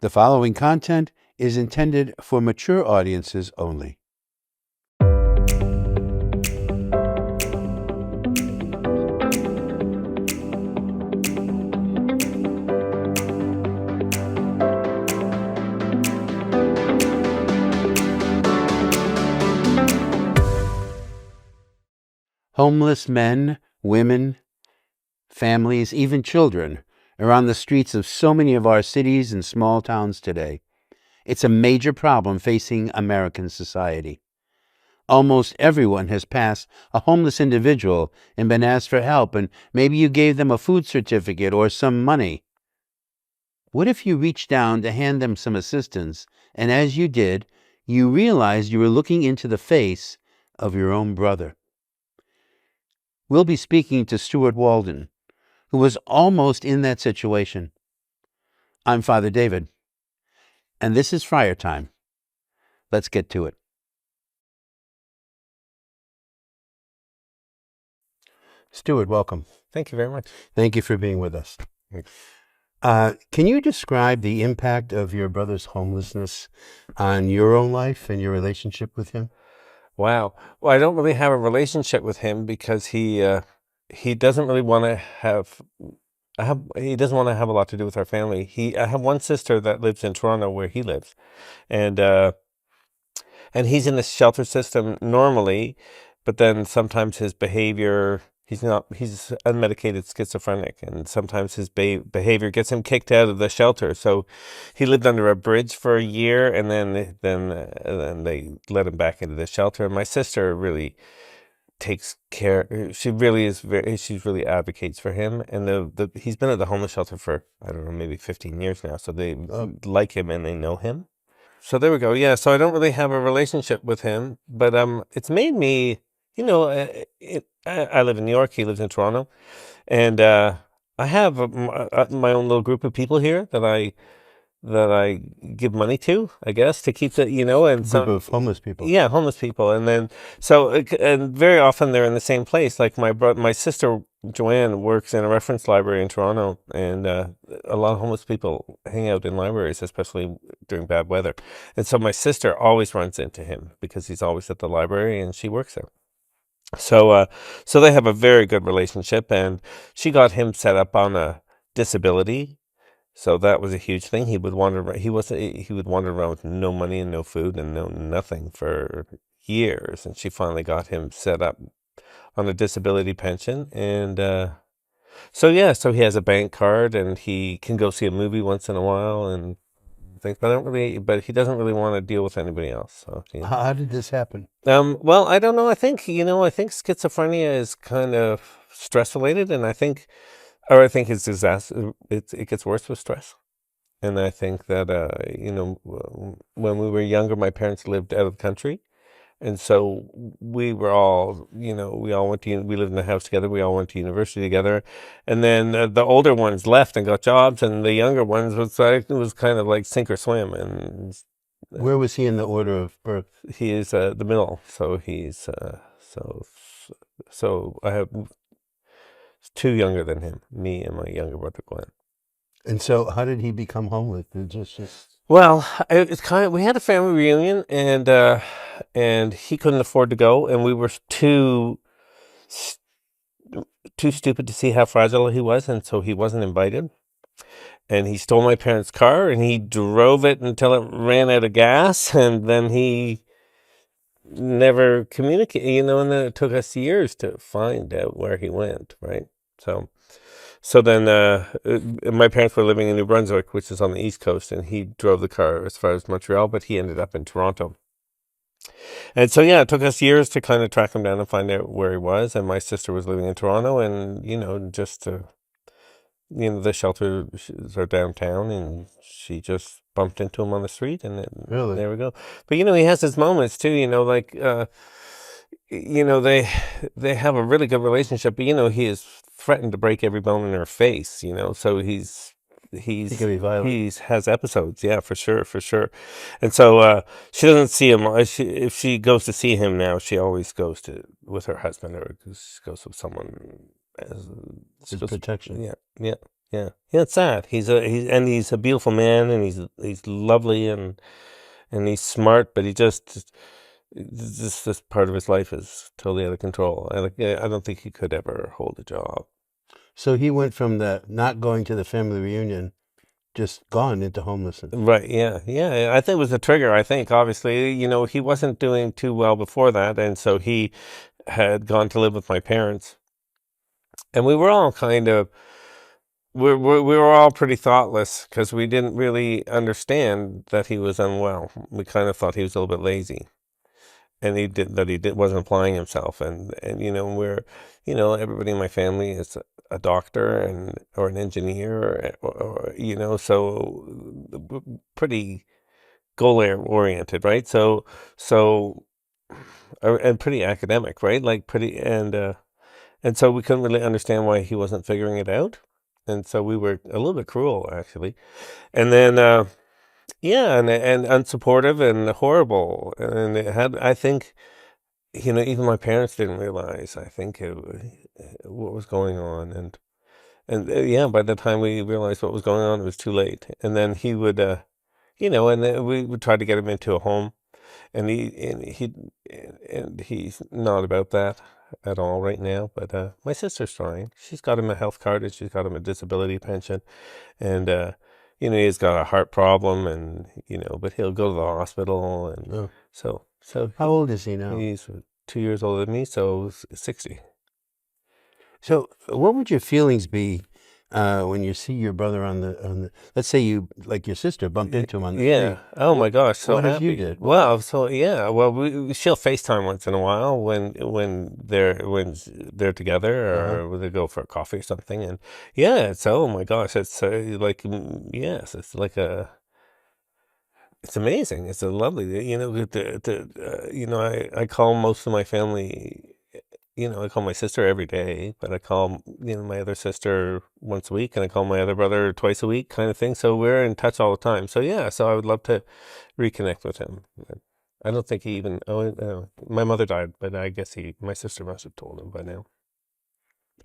The following content is intended for mature audiences only. Homeless men, women, families, even children are on the streets of so many of our cities and small towns today. It's a major problem facing American society. Almost everyone has passed a homeless individual and been asked for help, and maybe you gave them a food certificate or some money. What if you reached down to hand them some assistance, and as you did, you realized you were looking into the face of your own brother? We'll be speaking to Stuart Walden, who was almost in that situation. I'm Father David, and this is Friar Time. Let's get to it. Stuart, welcome. Thank you very much. Thank you for being with us. Thanks. Can you describe the impact of your brother's homelessness on your own life and your relationship with him? Wow. Well, I don't really have a relationship with him because he doesn't really want to have. He doesn't want to have a lot to do with our family. I have one sister that lives in Toronto where he lives, and he's in the shelter system normally, but then sometimes his behavior. He's unmedicated schizophrenic, and sometimes his behavior gets him kicked out of the shelter. So he lived under a bridge for a year, and then they let him back into the shelter. And my sister really takes care. She really is she really advocates for him. And he's been at the homeless shelter for, I don't know, maybe 15 years now. So they like him and they know him. So there we go. Yeah. So I don't really have a relationship with him, but it's made me. I live in New York. He lives in Toronto, and I have my own little group of people here that I give money to, I guess, to keep the and Group of homeless people. Yeah, homeless people, and then and very often they're in the same place. Like my sister Joanne works in a reference library in Toronto, and a lot of homeless people hang out in libraries, especially during bad weather. And so my sister always runs into him because he's always at the library, and she works there. So they have a very good relationship, and she got him set up on a disability. So that was a huge thing. He would wander around. He would wander around with no money and no food and nothing for years. And she finally got him set up on a disability pension. And so he has a bank card and he can go see a movie once in a while and things. But he doesn't really want to deal with anybody else. So How did this happen? Well, I don't know. I think schizophrenia is kind of stress related, and I think it's disaster. It gets worse with stress. And I think that, when we were younger, my parents lived out of the country. And so we were all, we all we lived in a house together. We all went to university together. And then the older ones left and got jobs. And the younger ones it was kind of like sink or swim. And Where was he in the order of birth? he is the middle. So he's, so I have two younger than him, me and my younger brother, Glenn. And so how did he become homeless? Well, it's kind of, we had a family reunion, and he couldn't afford to go, and we were too stupid to see how fragile he was, and so he wasn't invited. And he stole my parents' car, and he drove it until it ran out of gas, and then he never communicated, and then it took us years to find out where he went, right? So then my parents were living in New Brunswick, which is on the East Coast, and he drove the car as far as Montreal, but he ended up in Toronto. And so, it took us years to kind of track him down and find out where he was. And my sister was living in Toronto, and, the shelters are downtown, and she just bumped into him on the street, and then Really? There we go. But, he has his moments too, they have a really good relationship, but he has threatened to break every bone in her face, so he can be violent. He has episodes, yeah, for sure. And so she doesn't see him. If she goes to see him now, she always goes with her husband, or goes with someone as protection. Yeah. Yeah, yeah, it's sad. He's a beautiful man, and he's lovely, and he's smart, but he just this part of his life is totally out of control. I don't think he could ever hold a job. So he went from the not going to the family reunion, just gone into homelessness. Right, yeah, yeah. I think it was a trigger. I think obviously, he wasn't doing too well before that, and so he had gone to live with my parents, and we were all kind of we were all pretty thoughtless because we didn't really understand that he was unwell. We kind of thought he was a little bit lazy, and he did wasn't applying himself, and everybody in my family is a doctor and or an engineer, so pretty goal oriented, right? And pretty academic, right? Like pretty and so we couldn't really understand why he wasn't figuring it out. And so we were a little bit cruel, actually. And then, yeah, and unsupportive and horrible. And it had, I think, even my parents didn't realize, I think, what was going on. And yeah, by the time we realized what was going on, it was too late. And then he would, and then we would try to get him into a home. And he's not about that at all right now. But my sister's trying. She's got him a health card, and she's got him a disability pension, and he's got a heart problem, and but he'll go to the hospital, and Oh. so How old is he now? he's 2 years older than me, so 60. So, what would your feelings be when you see your brother on the? Let's say you, like your sister, bumped into him on the Yeah. street. Oh my gosh, so What if you happy. did? Well, so yeah. Well, she'll FaceTime once in a while when they're Uh-huh. together, or when they go for a coffee or something. And yeah, it's oh my gosh, it's like yes, it's like it's amazing. It's a lovely, I call most of my family. I call my sister every day, but I call, my other sister once a week, and I call my other brother twice a week, kind of thing. So we're in touch all the time. So yeah, so I would love to reconnect with him. I don't think he even, my mother died, but I guess my sister must have told him by now.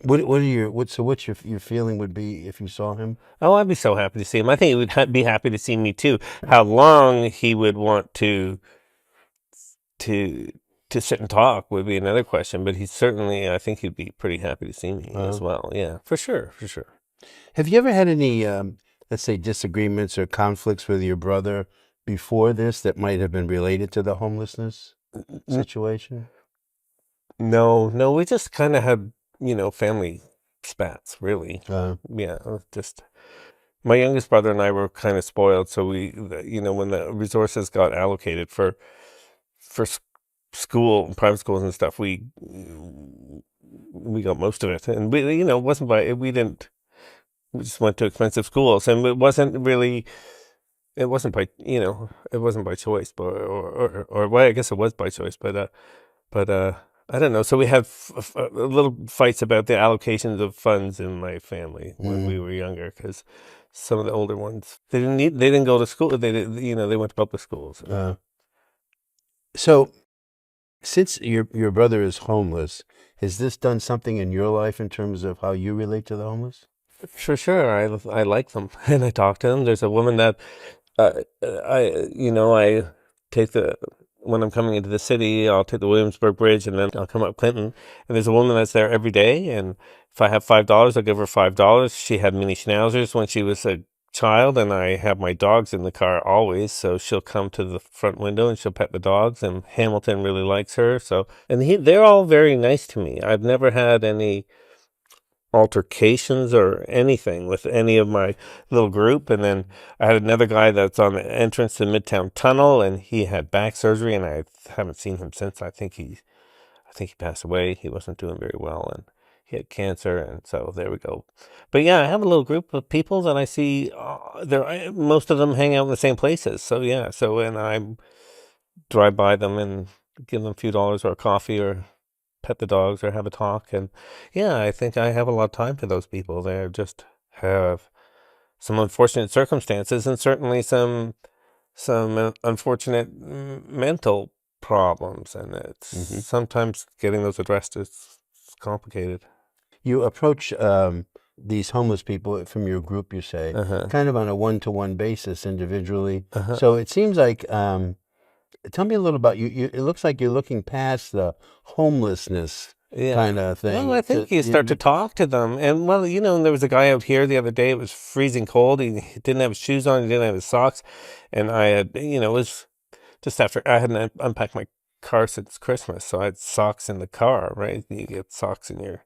What are what's your feeling would be if you saw him? Oh, I'd be so happy to see him. I think he would be happy to see me too. How long he would want to to sit and talk would be another question, but I think he'd be pretty happy to see me as Uh, well. Yeah, for sure, for sure. have you ever had any, let's say, disagreements or conflicts with your brother before this that might have been related to the homelessness N- situation? No, no, we just kind of had, family spats, really. Uh, Yeah, just my youngest brother and I were kind of spoiled, so when the resources got allocated for school, private schools and stuff, we got most of it, and it wasn't by we didn't we just went to expensive schools, and it wasn't by choice, but or well, I guess it was by choice, but I don't know. So we had little fights about the allocations of funds in my family when we mm, were younger, because some of the older ones they didn't go to school. They did, they went to public schools. uh, so, since your brother is homeless, has this done something in your life in terms of how you relate to the homeless? For sure, I like them and I talk to them. There's a woman that I take the when I'm coming into the city, I'll take the Williamsburg Bridge, and then I'll come up Clinton. And there's a woman that's there every day. And if I have $5, I'll give her $5. She had mini schnauzers when she was a child, and I have my dogs in the car always. So she'll come to the front window and she'll pet the dogs. And Hamilton really likes her. So, and they're all very nice to me. I've never had any altercations or anything with any of my little group. And then I had another guy that's on the entrance to Midtown Tunnel, and he had back surgery, and I haven't seen him since. I think he passed away. He wasn't doing very well, and he had cancer, and so there we go. But yeah, I have a little group of people that I see. Most of them hang out in the same places. So yeah, and I drive by them and give them a few dollars or a coffee or pet the dogs or have a talk. And yeah, I think I have a lot of time for those people. They just have some unfortunate circumstances, and certainly some unfortunate mental problems, and it's Hmm. sometimes getting those addressed is complicated. You approach these homeless people from your group, you say, Uh-huh. kind of on a one-to-one basis individually. Uh-huh. So it seems like, tell me a little about you. It looks like you're looking past the homelessness Yeah. kind of Well, I thing think you start to talk to them. And, well, there was a guy out here the other day. It was freezing cold. He didn't have his shoes on. He didn't have his socks. And I had, it was just after I hadn't unpacked my car since Christmas. So I had socks in the car, right? You get socks in your,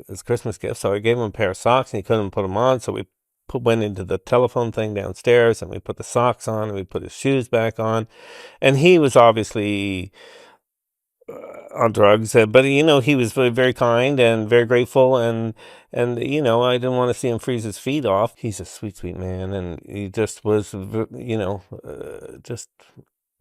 as Christmas gift. So I gave him a pair of socks and he couldn't put them on. So we went into the telephone thing downstairs and we put the socks on and we put his shoes back on. And he was obviously on drugs, but he was very, very kind and very grateful, and I didn't want to see him freeze his feet off. He's a sweet, sweet man, and he just was, just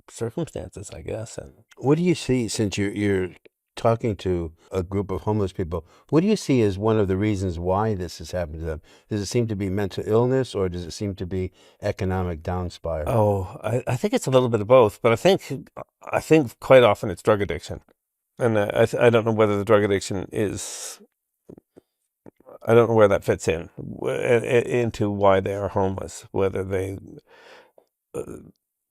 circumstances, I guess. And what do you see, since you're talking to a group of homeless people, what do you see as one of the reasons why this has happened to them? Does it seem to be mental illness, or does it seem to be economic down spiral? oh, I think it's a little bit of both, but I think quite often it's drug addiction, and I don't know whether the drug addiction is. I don't know where that fits into why they are homeless, whether they uh,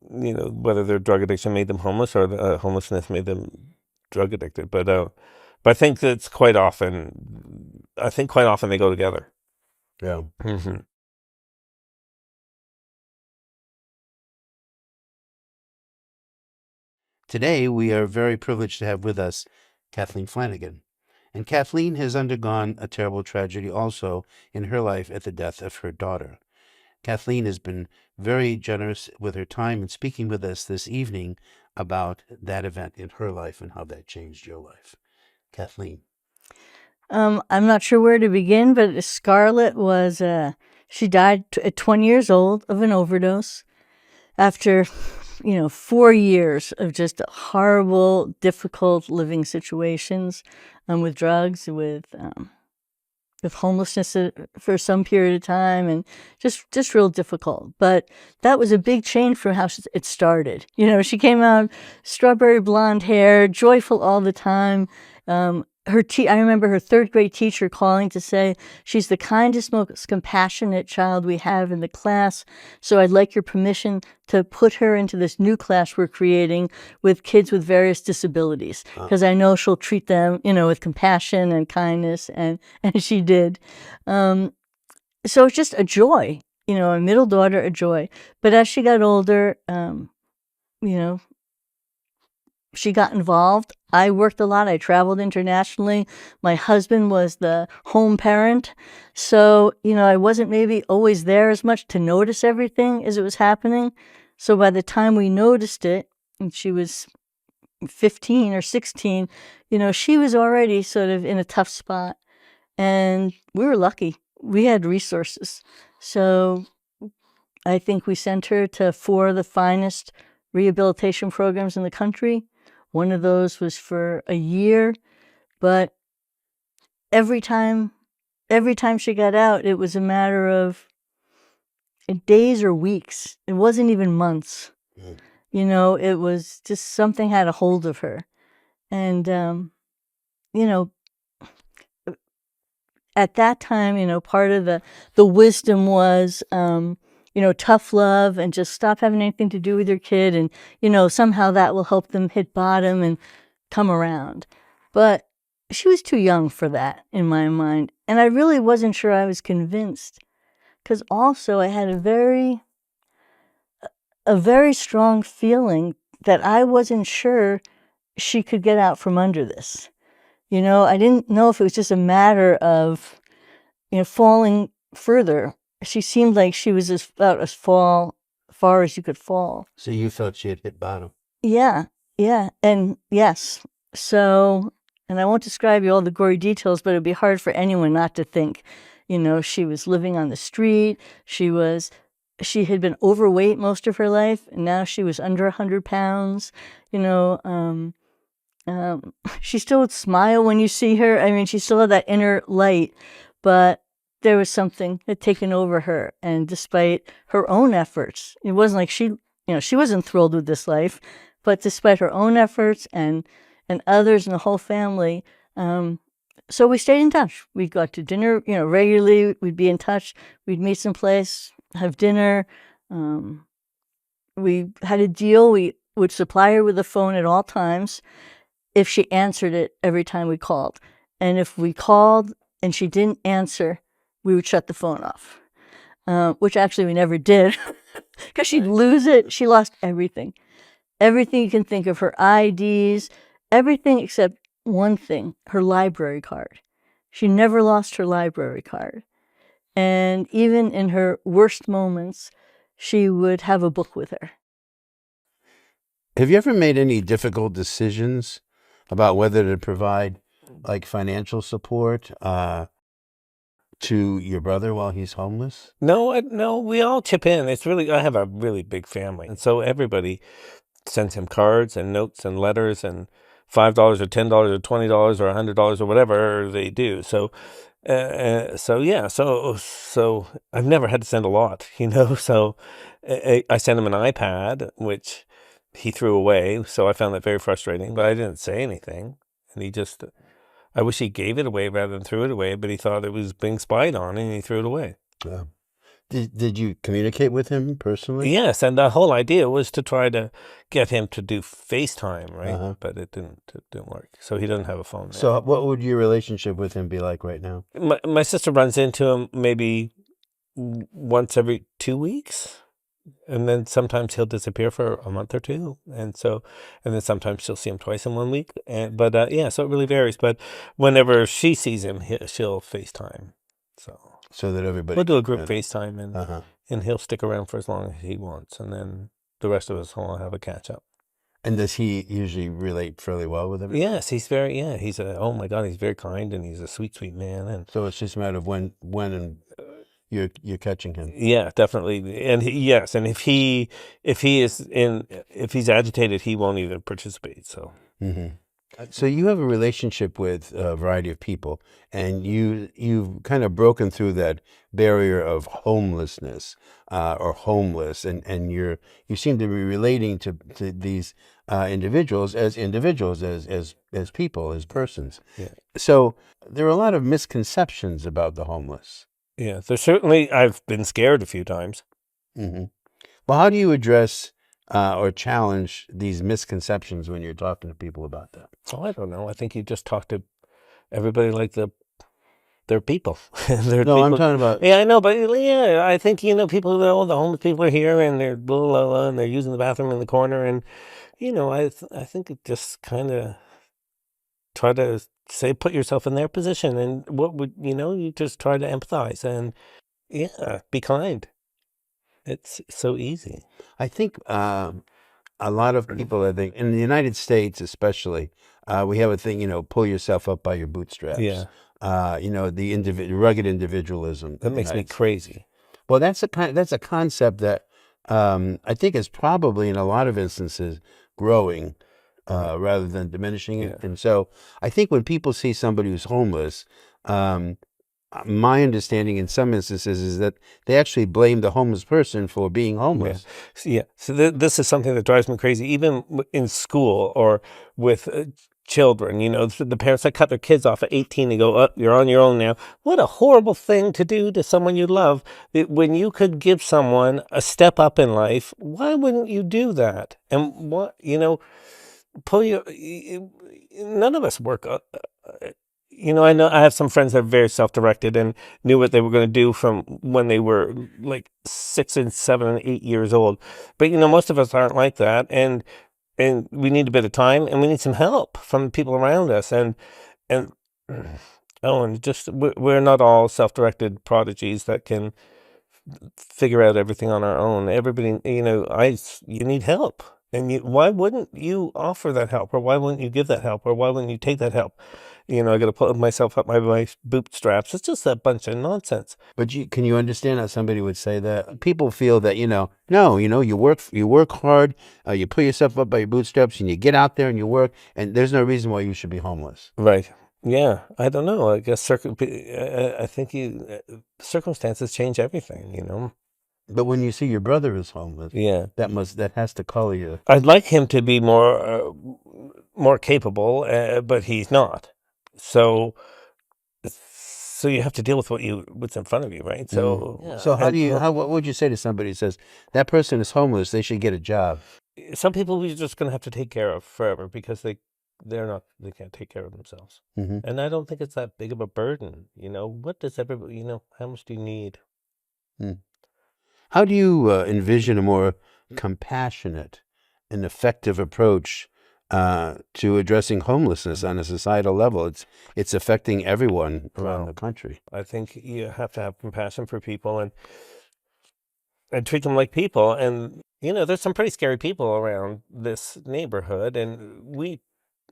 whether their drug addiction made them homeless or the homelessness made them drug addicted. But I think that's quite often. I think quite often they go together. Yeah. Hmm. Today, we are very privileged to have with us Kathleen Flanagan. And Kathleen has undergone a terrible tragedy also in her life at the death of her daughter. Kathleen has been very generous with her time and speaking with us this evening about that event in her life and how that changed your life. Kathleen. I'm not sure where to begin, but Scarlett was, she died at 20 years old of an overdose after, 4 years of just horrible, difficult living situations with drugs, with homelessness for some period of time, and just real difficult. But that was a big change from how it started. She came out strawberry blonde hair, joyful all the time. I remember her third grade teacher calling to say, she's the kindest, most compassionate child we have in the class. So I'd like your permission to put her into this new class we're creating with kids with various disabilities, because I know she'll treat them, with compassion and kindness, and she did. So it's just a joy, a middle daughter, a joy. But as she got older, you know, she got involved. I worked a lot. I traveled internationally. My husband was the home parent. So, I wasn't maybe always there as much to notice everything as it was happening. So by the time we noticed it, and she was 15 or 16, she was already sort of in a tough spot. And we were lucky. We had resources. So I think we sent her to 4 of the finest rehabilitation programs in the country. One of those was for a year, but every time she got out, it was a matter of days or weeks. It wasn't even months. It was just something had a hold of her. And, at that time, part of the wisdom was, tough love and just stop having anything to do with your kid. And, somehow that will help them hit bottom and come around. But she was too young for that in my mind. And I really wasn't sure I was convinced, because also I had a very strong feeling that I wasn't sure she could get out from under this. I didn't know if it was just a matter of, falling further. She seemed like she was about as far as you could fall. So you felt she had hit bottom? Yeah, and yes. So, and I won't describe you all the gory details, but it'd be hard for anyone not to think, she was living on the street. She had been overweight most of her life, and now she was under 100 pounds. She still would smile when you see her. I mean, she still had that inner light, but there was something had taken over her. And despite her own efforts, it wasn't like she wasn't thrilled with this life, but despite her own efforts and others and the whole family, So we stayed in touch. We got to dinner, regularly. We'd be in touch. We'd meet someplace, have dinner. We had a deal. We would supply her with a phone at all times if she answered it every time we called. And if we called and she didn't answer, we would shut the phone off, which actually we never did because she'd lose it. She lost everything. Everything you can think of, her IDs, everything except one thing, her library card. She never lost her library card. And even in her worst moments, she would have a book with her. Have you ever made any difficult decisions about whether to provide like financial support to your brother while he's homeless? No, no, we all chip in. I have a really big family. And so everybody sends him cards and notes and letters and $5 or $10 or $20 or $100 or whatever they do. So so I've never had to send a lot, So I sent him an iPad, which he threw away. So I found that very frustrating, but I didn't say anything. And I wish he gave it away rather than threw it away, but he thought it was being spied on and he threw it away. Yeah. Did you communicate with him personally? Yes, and the whole idea was to try to get him to do FaceTime, right? But it didn't work. So he doesn't have a phone now. So what would your relationship with him be like right now? My sister runs into him maybe once every 2 weeks. And then sometimes he'll disappear for a month or two. And then sometimes she'll see him twice in 1 week. But so it really varies. But whenever she sees him, she'll FaceTime. So that everybody we'll do a group FaceTime, and he'll stick around for as long as he wants. And then the rest of us will have a catch up. And does he usually relate fairly well with everybody? Yes, he's oh my God, he's very kind, and he's a sweet, sweet man. And so it's just a matter of when and you're catching him. Yeah, definitely. And and if he's agitated, he won't even participate. So. So you have a relationship with a variety of people, and you've kind of broken through that barrier of homelessness or homeless, and you seem to be relating to these individuals, as people, as persons. Yeah. So there are a lot of misconceptions about the homeless. Yeah, there's certainly. I've been scared a few times. Well, how do you address or challenge these misconceptions when you're talking to people about that? Oh, I don't know. I think you just talk to everybody like they're people. People. I'm talking about. Yeah, I know, but yeah, I think people. The homeless people are here, and they're blah, blah, blah, and they're using the bathroom in the corner, and I think it just kind of try to say, put yourself in their position, and what would you just try to empathize and be kind. It's so easy. I think a lot of people, I think, in the United States especially, we have a thing, pull yourself up by your bootstraps. Yeah. The rugged individualism. That makes me crazy. Well, that's a concept that I think is probably in a lot of instances growing rather than diminishing it. And so I think when people see somebody who's homeless, my understanding in some instances is that they actually blame the homeless person for being homeless. Yeah. So this is something that drives me crazy, even in school or with children. The parents that cut their kids off at 18 and go, "Oh, you're on your own now." What a horrible thing to do to someone you love. When you could give someone a step up in life, why wouldn't you do that? And none of us work. I know I have some friends that are very self-directed and knew what they were going to do from when they were like 6 and 7 and 8 years old. But most of us aren't like that, and we need a bit of time, and we need some help from the people around us. And just we're not all self-directed prodigies that can figure out everything on our own. Everybody, you need help. And why wouldn't you offer that help, or why wouldn't you give that help, or why wouldn't you take that help? I got to pull myself up my bootstraps. It's just a bunch of nonsense. But can you understand how somebody would say that? People feel that no, you work hard, you pull yourself up by your bootstraps, and you get out there and you work, and there's no reason why you should be homeless. Right. Yeah. I don't know. I guess I think circumstances change everything. But when you see your brother is homeless, that has to color you. I'd like him to be more capable, but he's not. So so you have to deal with what's in front of you, right? So yeah. So And what would you say to somebody who says that person is homeless, they should get a job? some people we're just going to have to take care of forever because they can't take care of themselves. Hmm. And I don't think it's that big of a burden. What does everybody, how much do you need? How do you envision a more compassionate and effective approach to addressing homelessness on a societal level? It's affecting everyone around the country. I think you have to have compassion for people and treat them like people. And there's some pretty scary people around this neighborhood, and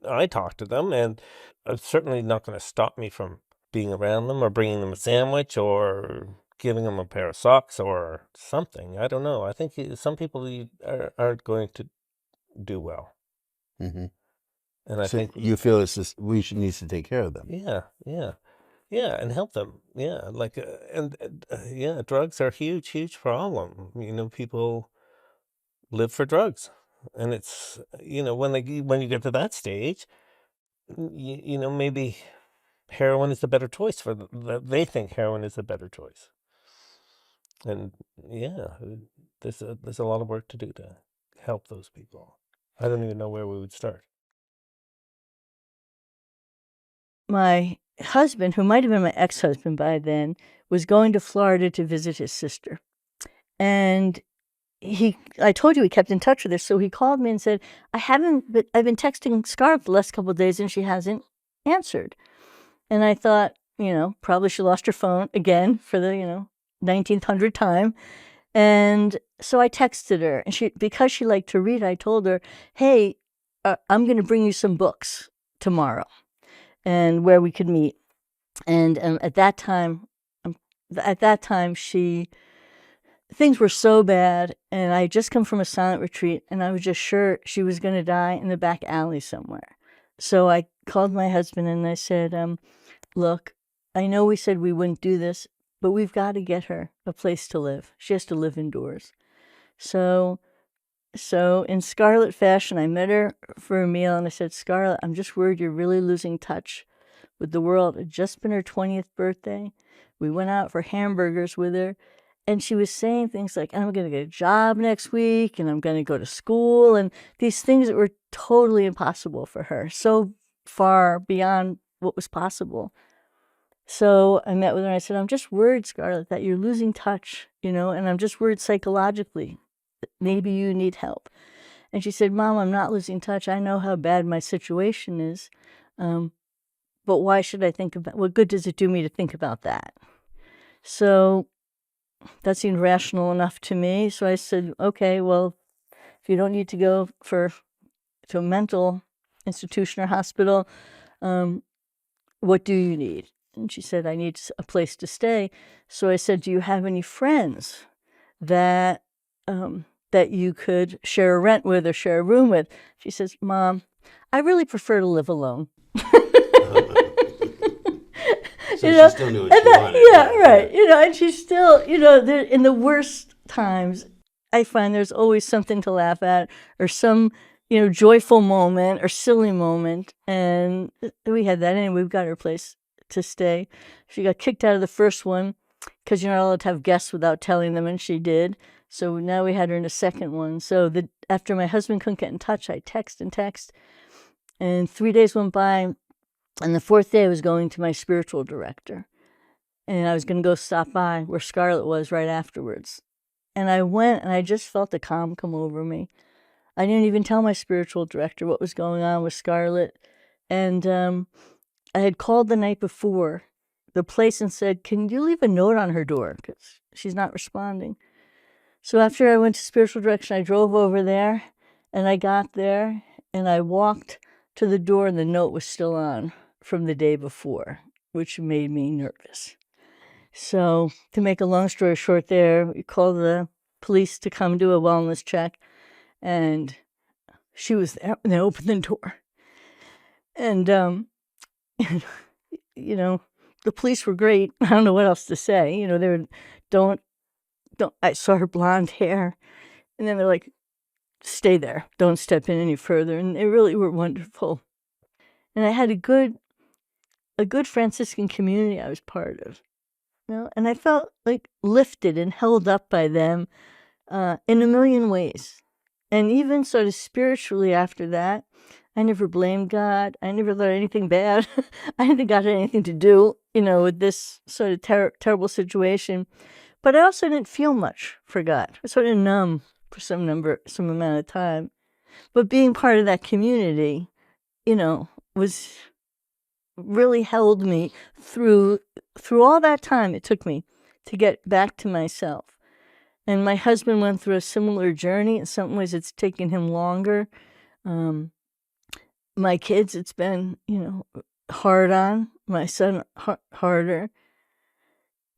I talk to them, and it's certainly not going to stop me from being around them or bringing them a sandwich or giving them a pair of socks or something. I don't know. I think some people aren't going to do well. Hmm. And I So think, you feel we should need to take care of them. yeah, and help them. Yeah, like, yeah, drugs are a huge, huge problem. People live for drugs. And it's, when you get to that stage, maybe heroin is the better choice for them. They think heroin is the better choice. And yeah, there's a lot of work to do to help those people. I don't even know where we would start. My husband, who might have been my ex-husband by then, was going to Florida to visit his sister. And I told you he kept in touch with her, so he called me and said, I've been texting Scarlett the last couple of days and she hasn't answered. And I thought, probably she lost her phone again for the, 1900th time. And so I texted her, and because she liked to read, I told her, hey, I'm going to bring you some books tomorrow and where we could meet. And at that time, things were so bad, and I had just come from a silent retreat, and I was just sure she was going to die in the back alley somewhere. So I called my husband and I said, look, I know we said we wouldn't do this, but we've got to get her a place to live. She has to live indoors. So in Scarlett fashion, I met her for a meal and I said, Scarlett, I'm just worried you're really losing touch with the world. It had just been her 20th birthday. We went out for hamburgers with her, and she was saying things like, I'm going to get a job next week, and I'm going to go to school, and these things that were totally impossible for her, so far beyond what was possible. So I met with her and I said, I'm just worried, Scarlett, that you're losing touch, and I'm just worried psychologically that maybe you need help. And she said, Mom, I'm not losing touch. I know how bad my situation is. But why should I think about, what good does it do me to think about that? So that seemed rational enough to me. So I said, okay, well, if you don't need to go to a mental institution or hospital, what do you need? And she said, I need a place to stay. So I said, do you have any friends that you could share a rent with or share a room with? She says, Mom, I really prefer to live alone. So she still knew what she wanted. Yeah, right. And she's still, in the worst times, I find there's always something to laugh at or some, joyful moment or silly moment. And we had that anyway. We've got her place to stay. She got kicked out of the first one because you're not allowed to have guests without telling them, and she did. So now we had her in a second one. So after my husband couldn't get in touch, I text. And 3 days went by. And the fourth day I was going to my spiritual director. And I was going to go stop by where Scarlett was right afterwards. And I went and I just felt a calm come over me. I didn't even tell my spiritual director what was going on with Scarlett. And I had called the night before the place and said, can you leave a note on her door? Because she's not responding. So after I went to spiritual direction, I drove over there and I got there and I walked to the door and the note was still on from the day before, which made me nervous. So to make a long story short there, we called the police to come do a wellness check, and she was there when they opened the door. And, the police were great. I don't know what else to say. They were, don't, I saw her blonde hair, and then they're like, stay there. Don't step in any further. And they really were wonderful. And I had a good a good Franciscan community I was part of. And I felt like lifted and held up by them in a million ways. And even sort of spiritually after that, I never blamed God. I never thought anything bad. I didn't think God had anything to do, with this sort of terrible situation. But I also didn't feel much for God. I was sort of numb for some amount of time. But being part of that community, was really held me through all that time it took me to get back to myself. And my husband went through a similar journey. In some ways, it's taken him longer. My kids, it's been, hard on. My son, harder.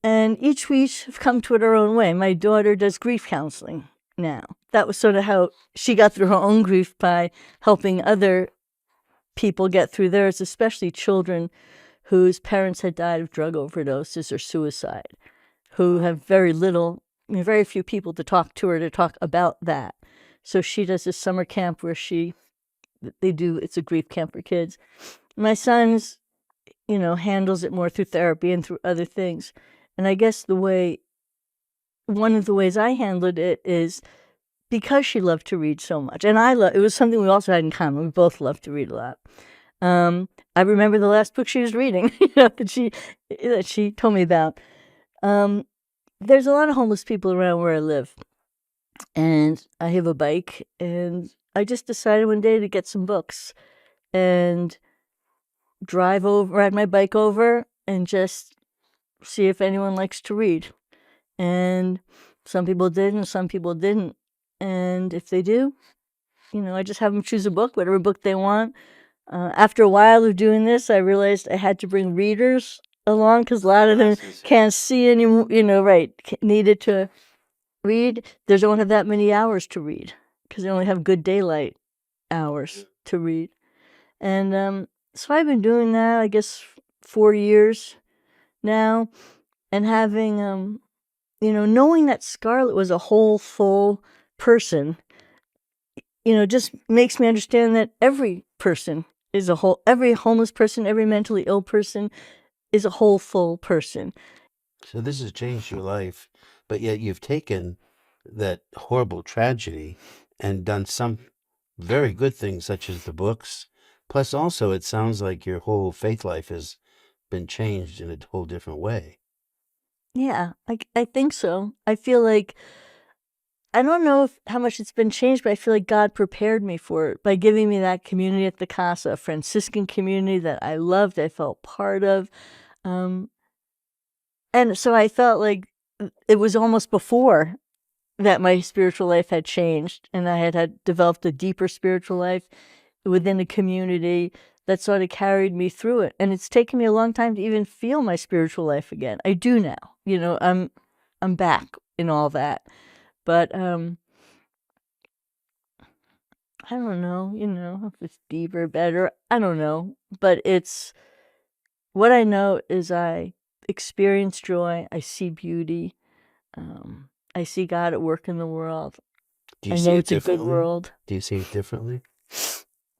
And each we have come to it our own way. My daughter does grief counseling now. That was sort of how she got through her own grief, by helping other people get through theirs, especially children whose parents had died of drug overdoses or suicide, who have very few people to talk to or to talk about that. So she does this summer camp where it's a grief camp for kids. My son's, handles it more through therapy and through other things. And I guess one of the ways I handled it is because she loved to read so much. And it was something we also had in common. We both loved to read a lot. I remember the last book she was reading, that she told me about. There's a lot of homeless people around where I live, and I have a bike, and I just decided one day to get some books and ride my bike over and just see if anyone likes to read. And some people did and some people didn't. And if they do, I just have them choose a book, whatever book they want. After a while of doing this, I realized I had to bring readers along because a lot of them can't see anymore, needed to read. They don't have that many hours to read because they only have good daylight hours to read. And so I've been doing that, I guess, 4 years now, and having, knowing that Scarlett was a whole, full person, just makes me understand that every person is every homeless person, every mentally ill person is a whole, full person. So this has changed your life, but yet you've taken that horrible tragedy and done some very good things, such as the books. Plus, also, it sounds like your whole faith life has been changed in a whole different way. Yeah, I think so. I feel like, I don't know how much it's been changed, but I feel like God prepared me for it by giving me that community at the Casa, a Franciscan community that I loved, I felt part of. And so I felt like it was almost before that my spiritual life had changed, and I had developed a deeper spiritual life within a community that sort of carried me through it. And it's taken me a long time to even feel my spiritual life again. I do now. I'm back in all that. But I don't know, if it's deeper, better. I don't know. But what I know is I experience joy. I see beauty. I see God at work in the world. Do you I see know it it's a good differently? world. Do you see it differently?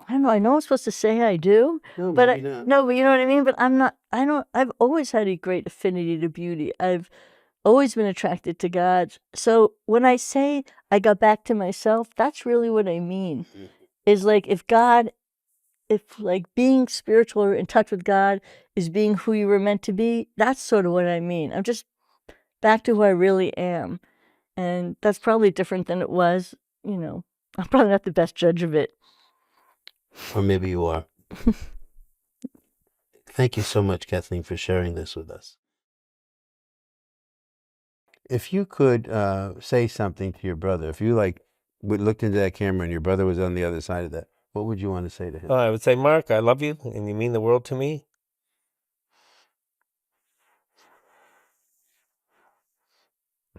I don't know. I know I'm supposed to say I do, No, but maybe not. no, but you know what I mean. But I'm not. I don't. I've always had a great affinity to beauty. I've always been attracted to God. So when I say I got back to myself, that's really what I mean. Is like if being spiritual or in touch with God is being who you were meant to be. That's sort of what I mean. I'm just back to who I really am, and that's probably different than it was. I'm probably not the best judge of it. Or maybe you are. Thank you so much, Kathleen, for sharing this with us. If you could say something to your brother, if you looked into that camera and your brother was on the other side of that, what would you want to say to him? I would say, Mark, I love you and you mean the world to me.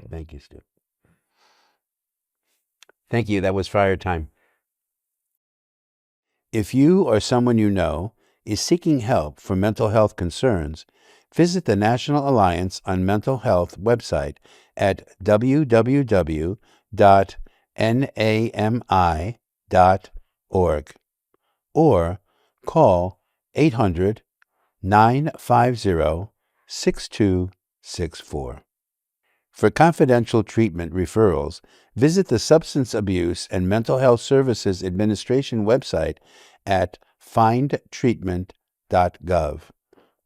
Thank you, Stu. Thank you. That was Friar Time. If you or someone you know is seeking help for mental health concerns, visit the National Alliance on Mental Health website at www.nami.org or call 800 950-6264. For confidential treatment referrals, visit the Substance Abuse and Mental Health Services Administration website at findtreatment.gov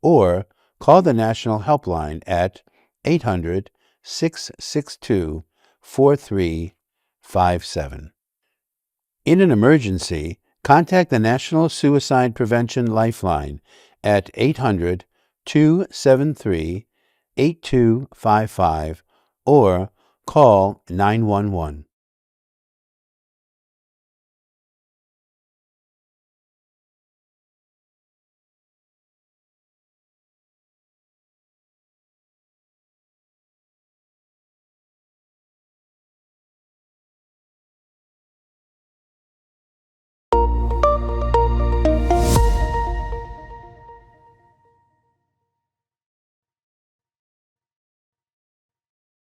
or call the National Helpline at 800-662-4357. In an emergency, contact the National Suicide Prevention Lifeline at 800-273-8255 or call 911.